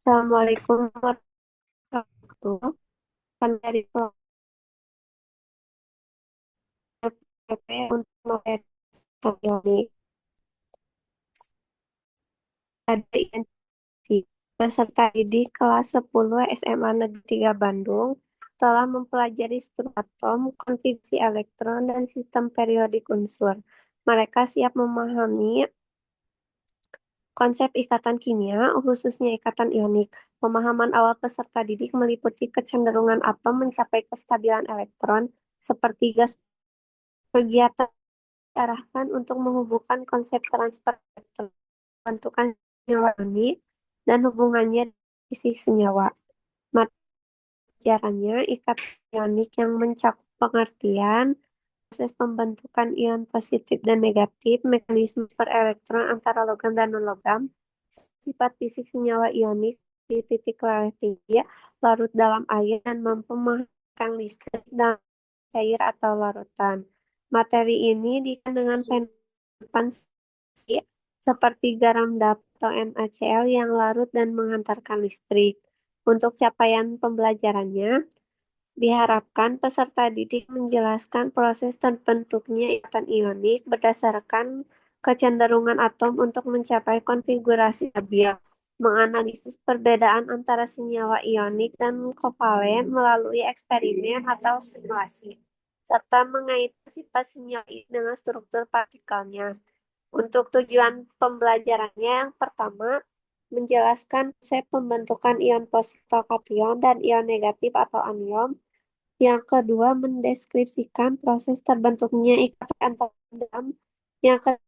Assalamualaikum warahmatullahi wabarakatuh. Kan dari PP untuk materi ini ada identifikasi peserta didik kelas 10 SMA Negeri 3 Bandung telah mempelajari struktur atom, konfigurasi elektron, dan sistem periodik unsur. Mereka siap memahami konsep ikatan kimia, khususnya ikatan ionik. Pemahaman awal peserta didik meliputi kecenderungan atom mencapai kestabilan elektron, seperti gas. Kegiatan diarahkan untuk menghubungkan konsep transfer elektron, bentukan senyawa ionik, dan hubungannya dengan fisik senyawa. Materi ikatan ionik yang mencakup pengertian proses pembentukan ion positif dan negatif, mekanisme per elektron antara logam dan non-logam, sifat fisik senyawa ionik di titik larut tinggi, larut dalam air, dan mampu menghasilkan listrik dalam cair atau larutan. Materi ini dikaitkan dengan fenomena seperti garam dapur atau NaCl yang larut dan menghantarkan listrik. Untuk capaian pembelajarannya, diharapkan peserta didik menjelaskan proses terbentuknya ikatan ionik berdasarkan kecenderungan atom untuk mencapai konfigurasi stabil, menganalisis perbedaan antara senyawa ionik dan kovalen melalui eksperimen atau simulasi, serta mengaitkan sifat senyawa ini dengan struktur partikelnya. Untuk tujuan pembelajarannya, yang pertama, menjelaskan konsep pembentukan ion positif atau kation dan ion negatif atau anion. Yang kedua, mendeskripsikan proses terbentuknya ikatan antar atom. Yang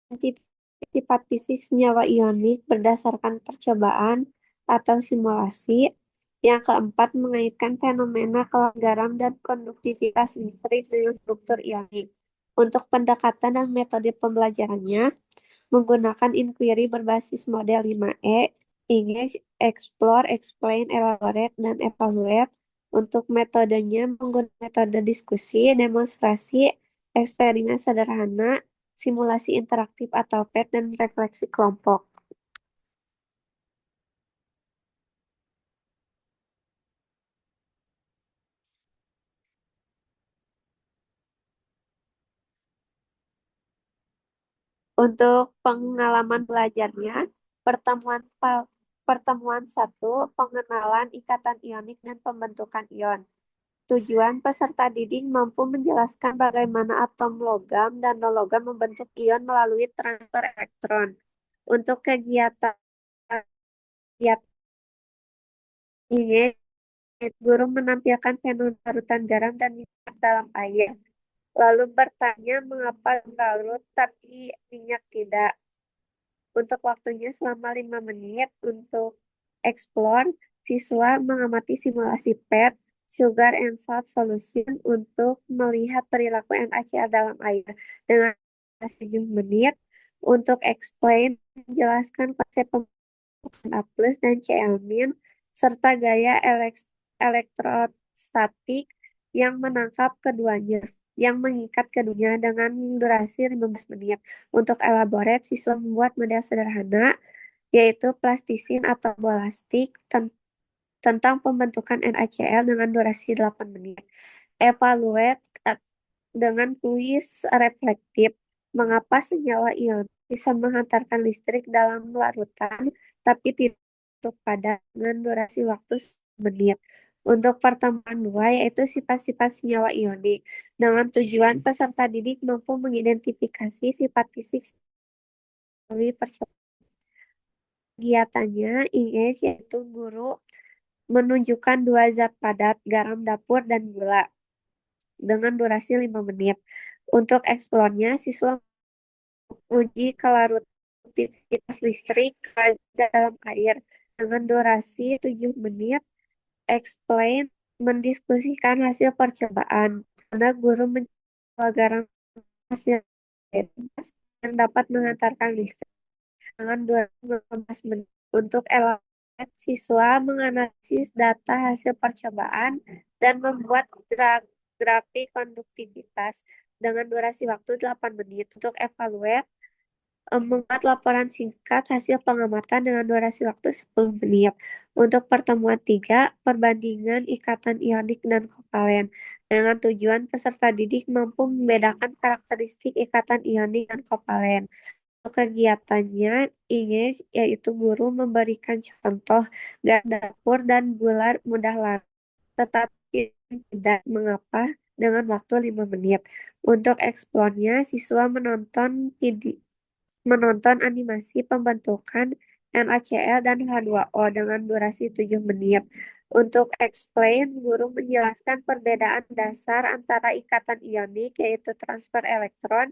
ketiga, sifat fisik senyawa ionik berdasarkan percobaan atau simulasi. Yang keempat, mengaitkan fenomena kelanggaran garam dan konduktivitas listrik dengan struktur ionik. Untuk pendekatan dan metode pembelajarannya, menggunakan inquiry berbasis model 5E, Engage, Explore, Explain, Elaborate, dan Evaluate. Untuk metodenya menggunakan metode diskusi, demonstrasi, eksperimen sederhana, simulasi interaktif atau PET, dan refleksi kelompok. Untuk pengalaman belajarnya, pertemuan pertemuan satu, pengenalan ikatan ionik dan pembentukan ion. Tujuan peserta didik mampu menjelaskan bagaimana atom logam dan non-logam membentuk ion melalui transfer elektron. Untuk kegiatan ini, guru menampilkan fenomena larutan garam dan minyak dalam air, lalu bertanya mengapa larut tapi minyak tidak. Untuk waktunya selama 5 menit. Untuk explore, siswa mengamati simulasi PET, sugar and salt solution, untuk melihat perilaku NaCl dalam air dengan 7 menit. Untuk explain, menjelaskan konsep pembentukan A+ dan Cl- serta gaya elektrostatik yang menangkap keduanya, yang mengikat keduanya dengan durasi 15 menit. Untuk elaborate, siswa membuat model sederhana, yaitu plastisin atau bolastik tentang pembentukan NaCl dengan durasi 8 menit. Evaluate dengan kuis reflektif. Mengapa senyawa ion bisa menghantarkan listrik dalam larutan, tapi tidak pada dengan durasi waktu 1 menit. Untuk pertemuan 2, yaitu sifat-sifat senyawa ionik. Dengan tujuan peserta didik mampu mengidentifikasi sifat fisik melalui kegiatannya engage, yaitu guru menunjukkan 2 zat padat, garam dapur dan gula, dengan durasi 5 menit. Untuk eksplornya, siswa uji kelarutinitas listrik dalam air dengan durasi 7 menit. Explain, mendiskusikan hasil percobaan, karena guru mencoba garam hasil bebas yang dapat mengantarkan listrik dengan 12 menit. Untuk elaborate, siswa menganalisis data hasil percobaan dan membuat grafik konduktivitas dengan durasi waktu 8 menit. Untuk evaluate, Membuat laporan singkat hasil pengamatan dengan durasi waktu 10 menit. Untuk pertemuan 3, perbandingan ikatan ionik dan kovalen. Dengan tujuan peserta didik mampu membedakan karakteristik ikatan ionik dan kovalen. Untuk kegiatannya, ingin yaitu guru memberikan contoh gas dapur dan bular mudah laras, tetapi tidak mengapa dengan waktu 5 menit. Untuk eksplornya, siswa menonton animasi pembentukan NaCl dan H2O dengan durasi 7 menit. Untuk explain, guru menjelaskan perbedaan dasar antara ikatan ionik, yaitu transfer elektron,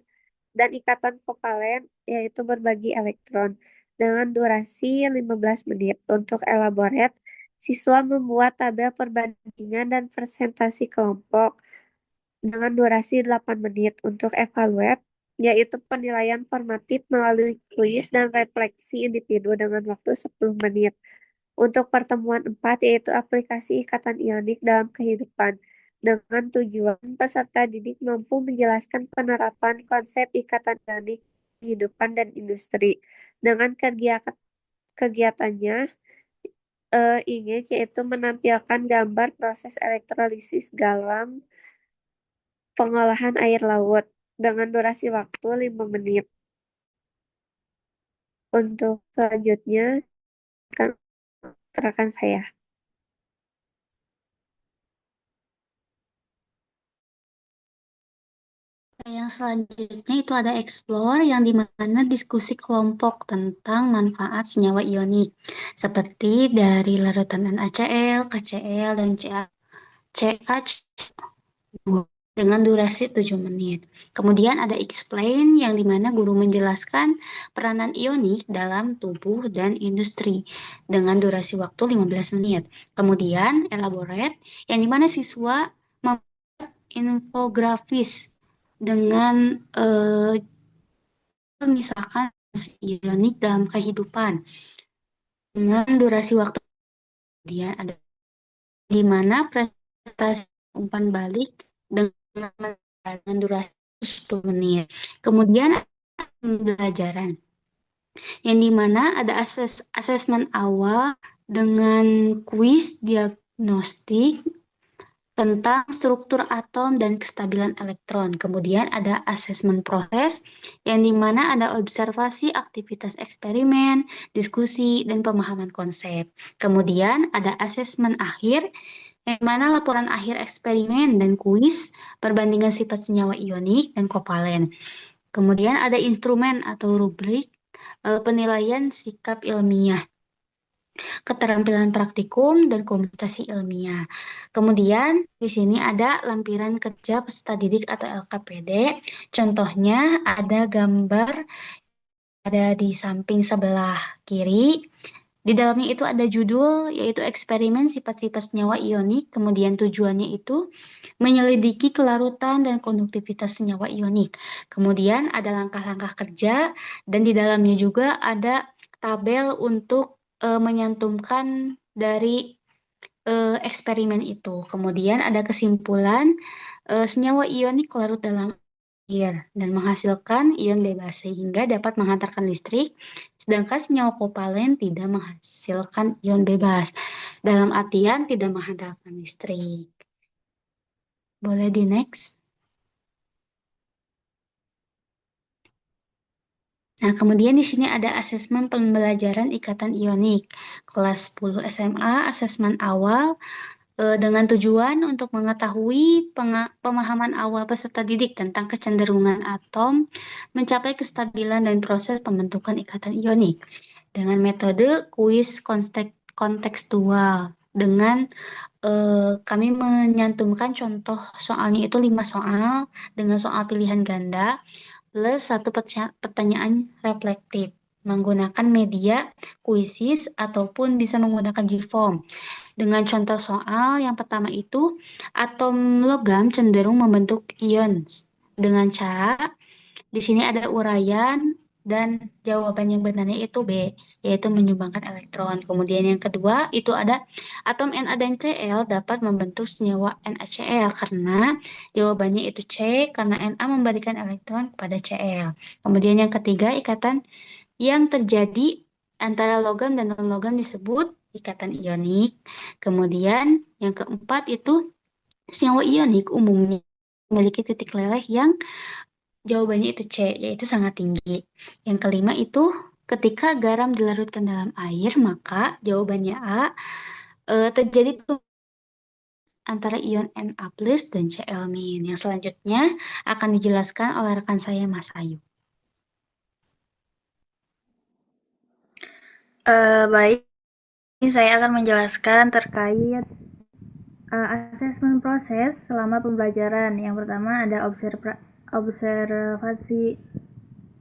dan ikatan kovalen, yaitu berbagi elektron, dengan durasi 15 menit. Untuk elaborate, siswa membuat tabel perbandingan dan presentasi kelompok dengan durasi 8 menit. Untuk evaluate, yaitu penilaian formatif melalui kuis dan refleksi individu dengan waktu 10 menit. Untuk pertemuan 4, yaitu aplikasi ikatan ionik dalam kehidupan, dengan tujuan peserta didik mampu menjelaskan penerapan konsep ikatan ionik kehidupan dan industri. Dengan kegiatannya, ingin yaitu menampilkan gambar proses elektrolisis dalam pengolahan air laut dengan durasi waktu 5 menit. Untuk selanjutnya, akan rekan saya. Yang selanjutnya itu ada explore yang dimana diskusi kelompok tentang manfaat senyawa ionik seperti dari larutan NaCl, KCl, dan CH dengan durasi 7 menit. Kemudian ada explain yang dimana guru menjelaskan peranan ionik dalam tubuh dan industri dengan durasi waktu 15 menit. Kemudian elaborate yang dimana siswa membuat infografis dengan misalkan ionik dalam kehidupan dengan durasi waktu. Kemudian ada di mana presentasi umpan balik dengan durasi 10 menit. Kemudian pembelajaran yang dimana ada asesmen awal dengan kuis diagnostik tentang struktur atom dan kestabilan elektron. Kemudian ada asesmen proses, yang dimana ada observasi aktivitas eksperimen, diskusi, dan pemahaman konsep. Kemudian ada asesmen akhir, yang mana laporan akhir eksperimen dan kuis, perbandingan sifat senyawa ionik dan kovalen. Kemudian ada instrumen atau rubrik, penilaian sikap ilmiah, keterampilan praktikum, dan komunikasi ilmiah. Kemudian di sini ada lampiran kerja peserta didik atau LKPD. Contohnya ada gambar ada di samping sebelah kiri. Di dalamnya itu ada judul, yaitu eksperimen sifat-sifat senyawa ionik. Kemudian tujuannya itu menyelidiki kelarutan dan konduktivitas senyawa ionik. Kemudian ada langkah-langkah kerja, dan di dalamnya juga ada tabel untuk menyantumkan dari eksperimen itu. Kemudian ada kesimpulan, senyawa ionik larut dalam air dan menghasilkan ion bebas sehingga dapat menghantarkan listrik, sedangkan senyawa kovalen tidak menghasilkan ion bebas, dalam artian tidak menghantarkan listrik. Boleh di next? Nah, kemudian di sini ada asesmen pembelajaran ikatan ionik. Kelas 10 SMA, asesmen awal dengan tujuan untuk mengetahui pemahaman awal peserta didik tentang kecenderungan atom mencapai kestabilan dan proses pembentukan ikatan ionik dengan metode kuis kontekstual. Dengan kami menyantumkan contoh soalnya itu 5 soal dengan soal pilihan ganda plus 1 pertanyaan reflektif menggunakan media kuisis ataupun bisa menggunakan Gform. Dengan contoh soal yang pertama itu, atom logam cenderung membentuk ion dengan cara di sini ada uraian dan jawaban yang benarnya itu B, yaitu menyumbangkan elektron. Kemudian yang kedua itu ada atom Na dan Cl dapat membentuk senyawa NaCl karena jawabannya itu C, karena Na memberikan elektron kepada Cl. Kemudian yang ketiga, ikatan yang terjadi antara logam dan non-logam disebut ikatan ionik. Kemudian yang keempat itu senyawa ionik umumnya memiliki titik leleh yang jawabannya itu C, yaitu sangat tinggi. Yang kelima itu ketika garam dilarutkan dalam air, maka jawabannya A, terjadi antara ion Na plus dan Cl min. Yang selanjutnya akan dijelaskan oleh rekan saya, Mas Ayu. Baik, ini saya akan menjelaskan terkait asesmen proses selama pembelajaran. Yang pertama ada observasi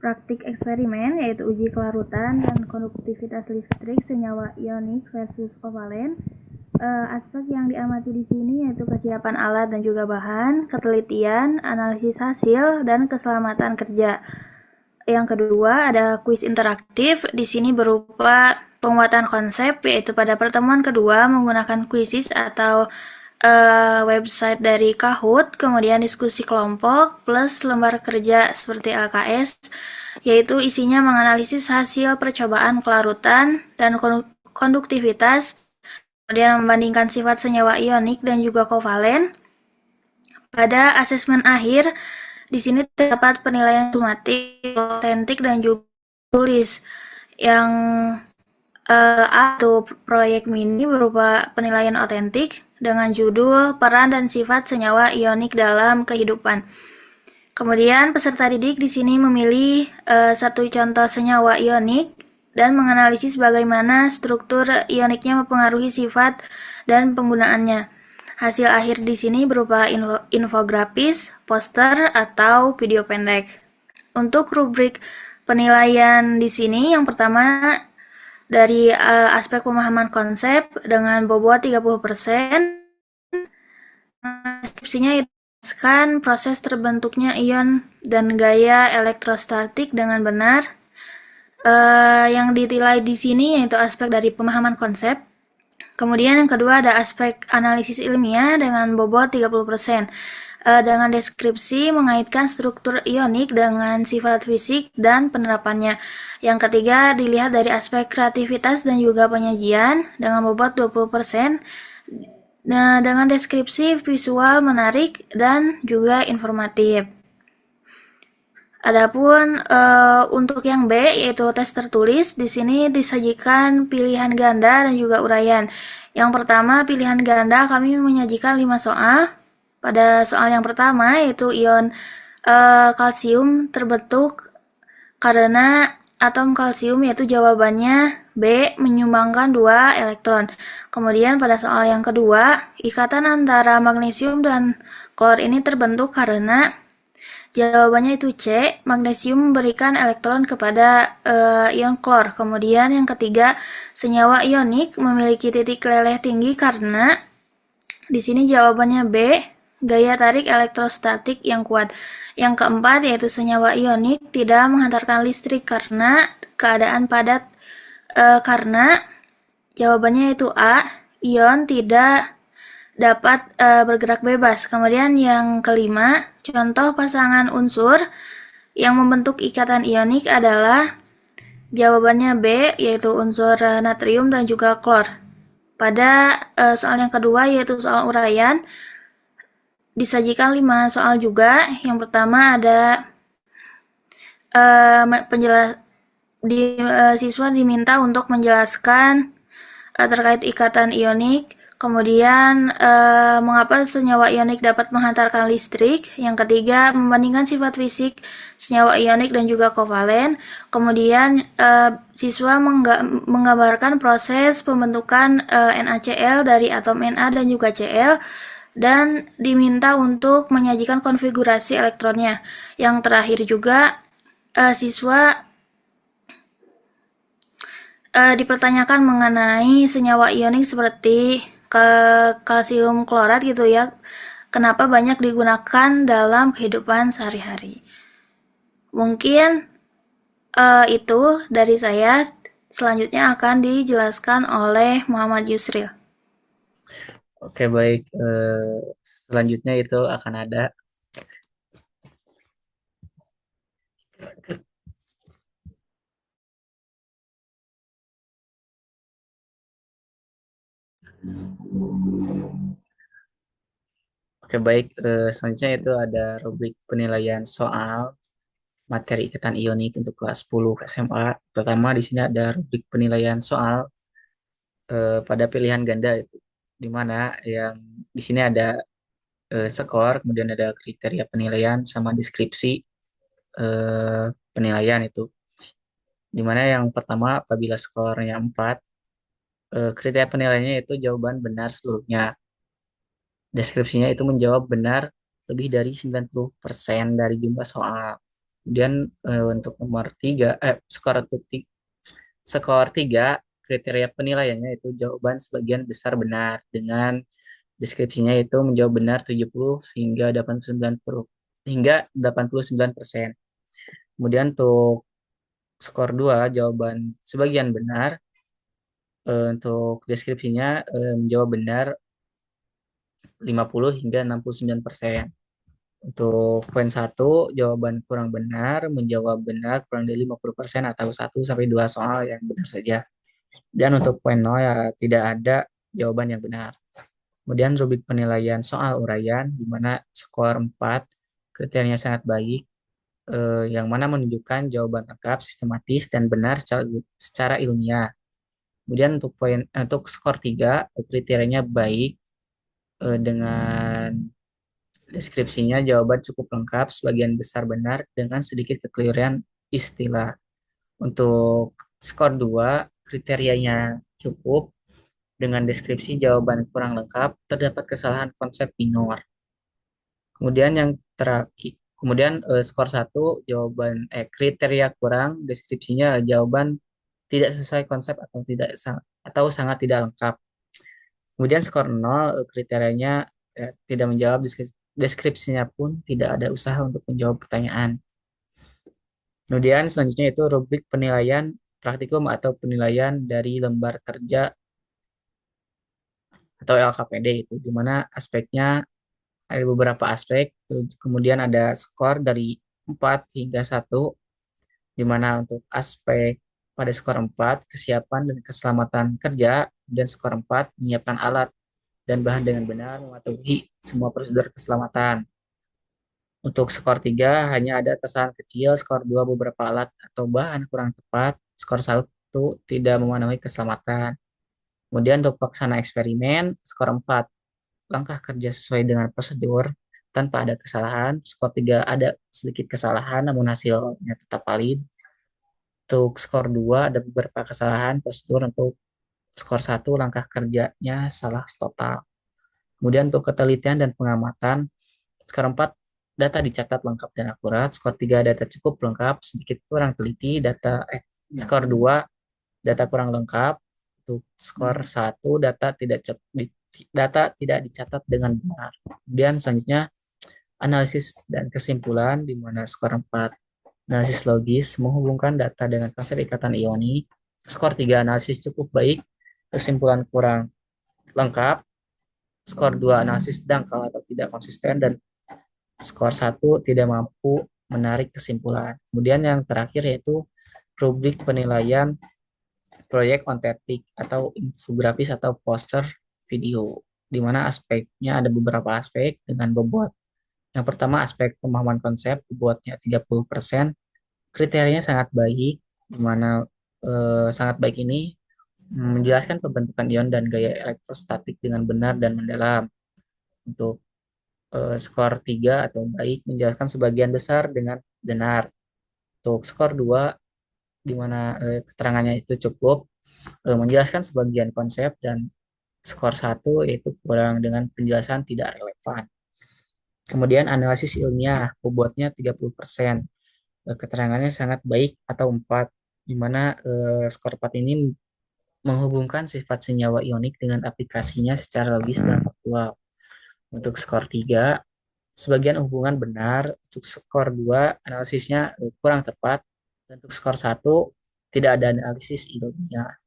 praktik eksperimen, yaitu uji kelarutan dan konduktivitas listrik senyawa ionik versus kovalen. Aspek yang diamati di sini yaitu kesiapan alat dan juga bahan, ketelitian, analisis hasil, dan keselamatan kerja. Yang kedua ada kuis interaktif. Di sini berupa penguatan konsep, yaitu pada pertemuan kedua menggunakan kuisis atau website dari Kahoot, kemudian diskusi kelompok plus lembar kerja seperti LKS, yaitu isinya menganalisis hasil percobaan kelarutan dan konduktivitas, kemudian membandingkan sifat senyawa ionik dan juga kovalen. Pada asesmen akhir, di sini terdapat penilaian sumatif, otentik, dan juga tulis. Yang atau proyek mini berupa penilaian otentik dengan judul peran dan sifat senyawa ionik dalam kehidupan. Kemudian peserta didik di sini memilih satu contoh senyawa ionik dan menganalisis bagaimana struktur ioniknya mempengaruhi sifat dan penggunaannya. Hasil akhir di sini berupa infografis, poster, atau video pendek. Untuk rubrik penilaian di sini, yang pertama dari aspek pemahaman konsep dengan bobot 30%, deskripsinya kan proses terbentuknya ion dan gaya elektrostatik dengan benar. Yang ditilai di sini yaitu aspek dari pemahaman konsep. Kemudian yang kedua ada aspek analisis ilmiah dengan bobot 30%. Dengan deskripsi mengaitkan struktur ionik dengan sifat fisik dan penerapannya. Yang ketiga dilihat dari aspek kreativitas dan juga penyajian dengan bobot 20%. Nah, dengan deskripsi visual menarik dan juga informatif. Adapun untuk yang B yaitu tes tertulis, di sini disajikan pilihan ganda dan juga uraian. Yang pertama pilihan ganda kami menyajikan 5 soal. Pada soal yang pertama yaitu ion kalsium terbentuk karena atom kalsium, yaitu jawabannya B, menyumbangkan 2 elektron. Kemudian pada soal yang kedua, ikatan antara magnesium dan klor ini terbentuk karena jawabannya itu C, magnesium memberikan elektron kepada ion klor. Kemudian yang ketiga, senyawa ionik memiliki titik leleh tinggi karena di sini jawabannya B, gaya tarik elektrostatik yang kuat. Yang keempat yaitu senyawa ionik tidak menghantarkan listrik karena keadaan padat, karena jawabannya itu A, ion tidak dapat bergerak bebas. Kemudian yang kelima, contoh pasangan unsur yang membentuk ikatan ionik adalah jawabannya B, yaitu unsur natrium dan juga klor. Pada soal yang kedua yaitu soal uraian, disajikan 5 soal juga. Yang pertama ada siswa diminta untuk menjelaskan terkait ikatan ionik. Kemudian mengapa senyawa ionik dapat menghantarkan listrik. Yang ketiga, membandingkan sifat fisik senyawa ionik dan juga kovalen. Kemudian siswa menggambarkan proses pembentukan NaCl dari atom Na dan juga Cl, dan diminta untuk menyajikan konfigurasi elektronnya. Yang terakhir juga siswa dipertanyakan mengenai senyawa ionik seperti kalsium klorat gitu ya, kenapa banyak digunakan dalam kehidupan sehari-hari. Mungkin Itu dari saya. Selanjutnya akan dijelaskan oleh Muhammad Yusril. Oke, baik. Selanjutnya itu akan ada Oke, baik. Selanjutnya itu ada rubrik penilaian soal materi ikatan ionik untuk kelas 10 SMA. Pertama di sini ada rubrik penilaian soal pada pilihan ganda itu, di mana yang di sini ada skor, kemudian ada kriteria penilaian sama deskripsi penilaian itu. Di mana yang pertama apabila skornya 4, kriteria penilaiannya itu jawaban benar seluruhnya. Deskripsinya itu menjawab benar lebih dari 90% dari jumlah soal. Kemudian untuk nomor 3, skor 3 kriteria penilaiannya itu jawaban sebagian besar benar dengan deskripsinya itu menjawab benar 70 hingga 89%. Kemudian untuk skor 2 jawaban sebagian benar, untuk deskripsinya menjawab benar 50 hingga 69%. Untuk poin 1 jawaban kurang benar menjawab benar kurang dari 50% atau 1 sampai 2 soal yang benar saja. Dan untuk poin 0 ya tidak ada jawaban yang benar. Kemudian rubrik penilaian soal uraian, di mana skor 4 kriterianya sangat baik, yang mana menunjukkan jawaban lengkap, sistematis, dan benar secara ilmiah. Kemudian untuk skor 3 kriterianya baik, dengan deskripsinya jawaban cukup lengkap, sebagian besar benar, dengan sedikit kekeliruan istilah. Untuk skor 2 kriterianya cukup, dengan deskripsi jawaban kurang lengkap, terdapat kesalahan konsep minor. Kemudian yang terakhir, kemudian skor 1 kriteria kurang, deskripsinya jawaban tidak sesuai konsep atau sangat tidak lengkap. Kemudian skor 0 kriterianya tidak menjawab, deskripsinya pun tidak ada usaha untuk menjawab pertanyaan. Kemudian selanjutnya itu rubrik penilaian praktikum atau penilaian dari lembar kerja atau LKPD itu, di mana aspeknya ada beberapa aspek. Kemudian ada skor dari 4 hingga 1, di mana untuk aspek pada skor 4 kesiapan dan keselamatan kerja, dan skor 4 menyiapkan alat dan bahan dengan benar, mematuhi semua prosedur keselamatan. Untuk skor 3 hanya ada kesalahan kecil, skor 2 beberapa alat atau bahan kurang tepat, skor 1 tidak memenuhi keselamatan. Kemudian untuk pelaksana eksperimen, skor 4 langkah kerja sesuai dengan prosedur tanpa ada kesalahan, skor 3 ada sedikit kesalahan namun hasilnya tetap valid. Untuk skor 2 ada beberapa kesalahan prosedur, untuk skor 1 langkah kerjanya salah total. Kemudian untuk ketelitian dan pengamatan, skor 4 data dicatat lengkap dan akurat, skor 3 data cukup lengkap, sedikit kurang teliti, skor 2 data kurang lengkap, untuk skor 1 data tidak dicatat dengan benar. Kemudian selanjutnya analisis dan kesimpulan, di mana skor 4 analisis logis menghubungkan data dengan konsep ikatan ionik, skor 3 analisis cukup baik, kesimpulan kurang lengkap, skor 2 analisis dangkal atau tidak konsisten, dan skor 1 tidak mampu menarik kesimpulan. Kemudian yang terakhir yaitu rubrik penilaian proyek ontetik atau infografis atau poster video, di mana aspeknya ada beberapa aspek dengan bobot. Yang pertama aspek pemahaman konsep, bobotnya 30%, kriterianya sangat baik, di mana sangat baik ini menjelaskan pembentukan ion dan gaya elektrostatik dengan benar dan mendalam. Untuk skor 3 atau baik menjelaskan sebagian besar dengan benar. Untuk skor 2 di mana keterangannya itu cukup menjelaskan sebagian konsep, dan skor 1 yaitu kurang dengan penjelasan tidak relevan. Kemudian analisis ilmiah bobotnya 30%. Keterangannya sangat baik atau 4, di mana skor 4 ini menghubungkan sifat senyawa ionik dengan aplikasinya secara logis dan faktual. Untuk skor 3 sebagian hubungan benar. Untuk skor 2 analisisnya kurang tepat, Untuk skor satu, tidak ada analisis ilmiah.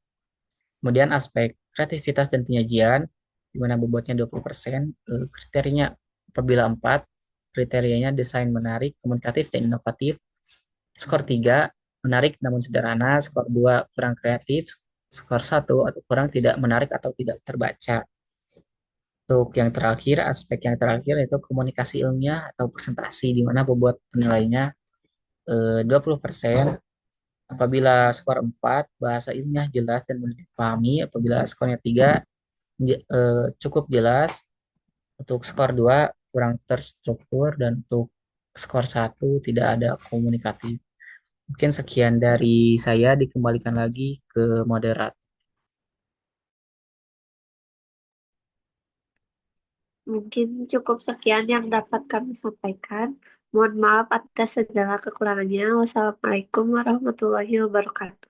Kemudian aspek kreativitas dan penyajian, di mana bobotnya 20%, kriterianya apabila 4, kriterianya desain menarik, komunikatif, dan inovatif. Skor 3, menarik namun sederhana. Skor 2, kurang kreatif. Skor 1, atau kurang tidak menarik atau tidak terbaca. Untuk yang terakhir, aspek yang terakhir yaitu komunikasi ilmiah atau presentasi, di mana bobot penilainya 20%. Apabila skor 4, bahasa ilmiah jelas dan mudah dipahami. Apabila skornya 3, cukup jelas. Untuk skor 2, kurang terstruktur. Dan untuk skor 1, tidak ada komunikatif. Mungkin sekian dari saya, dikembalikan lagi ke moderator. Mungkin cukup sekian yang dapat kami sampaikan. Mohon maaf atas segala kekurangannya. Wassalamualaikum warahmatullahi wabarakatuh.